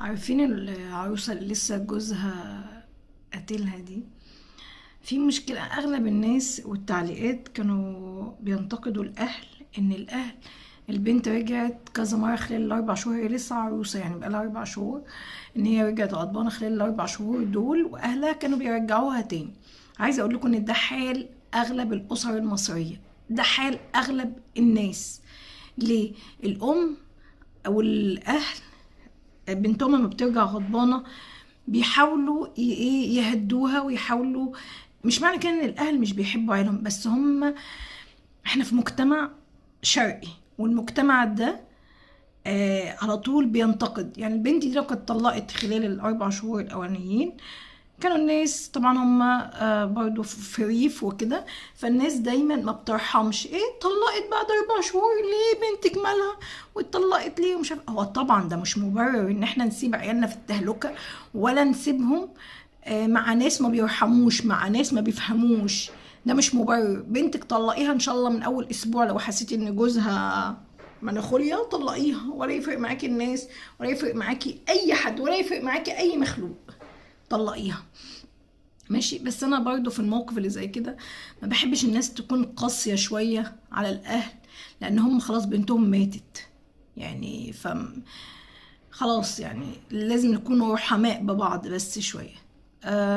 عارفين العروسة اللي لسه جوزها قتلها دي؟ في مشكلة. أغلب الناس والتعليقات كانوا بينتقدوا الأهل، إن الأهل البنت رجعت كذا مرة خلال ال4 شهور، هي لسه عروسة يعني بقالها 4 شهور، إن هي رجعت غضبانة خلال ال4 شهور دول، وأهلها كانوا بيرجعوها تاني. عايزة أقول لكم إن ده حال أغلب الأسر المصرية، ده حال أغلب الناس. ليه؟ الأم أو الأهل بنتهم لما بترجع غضبانة بيحاولوا يهدوها ويحاولوا. مش معنى كده ان الاهل مش بيحبوا عيالهم، بس احنا في مجتمع شرقي، والمجتمع ده على طول بينتقد. يعني البنت دي لو كانت طلقت خلال ال4 شهور الاولانيين، كانوا الناس طبعا هم برضو في ريف وكده، فالناس دايما ما بترحمش. ايه طلقت بعد 4 شهور ليه؟ بنتك مالها واتطلقت ليه؟ ومش عارف. هو طبعا ده مش مبرر ان احنا نسيب عيالنا في التهلكة، ولا نسيبهم مع ناس ما بيرحموش، مع ناس ما بيفهموش. ده مش مبرر. بنتك طلقيها ان شاء الله من اول اسبوع، لو حسيتي ان جوزها مناخوليا طلقيها، ولا يفرق معاكي الناس، ولا يفرق معاكي اي حد، ولا يفرق معاكي اي مخلوق، طلقيها. ماشي. بس انا برضو في الموقف اللي زي كده ما بحبش الناس تكون قاسية شوية على الاهل، لان هم خلاص بنتهم ماتت يعني. خلاص يعني لازم نكون رحماء ببعض بس شوية.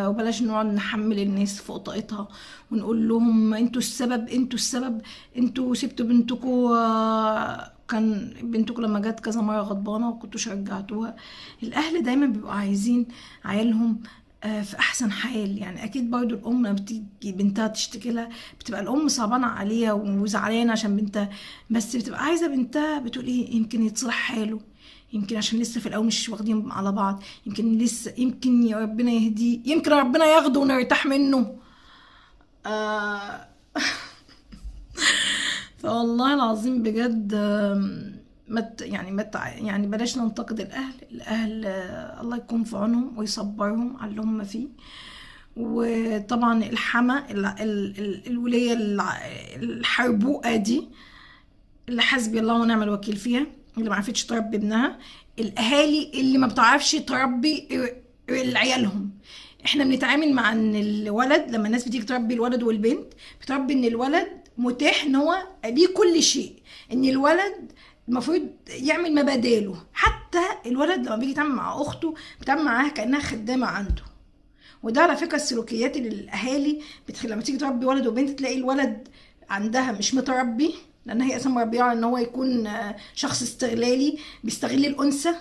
وبلاش نقعد نحمل الناس فوق طاقتها ونقول لهم انتوا السبب، انتوا السبب، انتوا سبتوا بنتكم. كان بنتكم لما جت كذا مرة غضبانة وكنتوش رجعتوها. الأهل دايما بيبقوا عايزين عيالهم في أحسن حال. يعني أكيد برضو الأم لما بتيجي بنتها تشتكي لها، بتبقى الأم صعبانة عليها وزعلانة عشان بنتها، بس بتبقى عايزة بنتها، بتقول إيه، يمكن يتصلح حاله، يمكن عشان لسه في الاول مش واخدين على بعض، يمكن لسه، يمكن يا ربنا يهديه، يمكن ربنا ياخده ونرتاح منه. آه فوالله العظيم بجد، يعني يعني بلاش ننتقد الاهل الله يكون في عونهم ويصبرهم على اللي هم فيه. وطبعا الحما الولية الحربوقة دي، اللي حسبي الله ونعم الوكيل فيها، اللي ما عرفتش تربي ابنها، الاهالي اللي ما بتعرفش تربي عيالهم. احنا بنتعامل مع ان الولد، لما الناس بتيجي تربي الولد والبنت، بتربي ان الولد متاح ان هو ليه كل شيء، ان الولد المفروض يعمل ما بداله. حتى الولد لما بيجي يتعامل مع اخته بيتعامل معاها كانها خدامه عنده. وده على فكره السلوكيات اللي الاهالي لما تيجي تربي ولد وبنت، تلاقي الولد عندها مش متربي، لان هي اصلا مربيه ان هو يكون شخص استغلالي، بيستغل الانثى.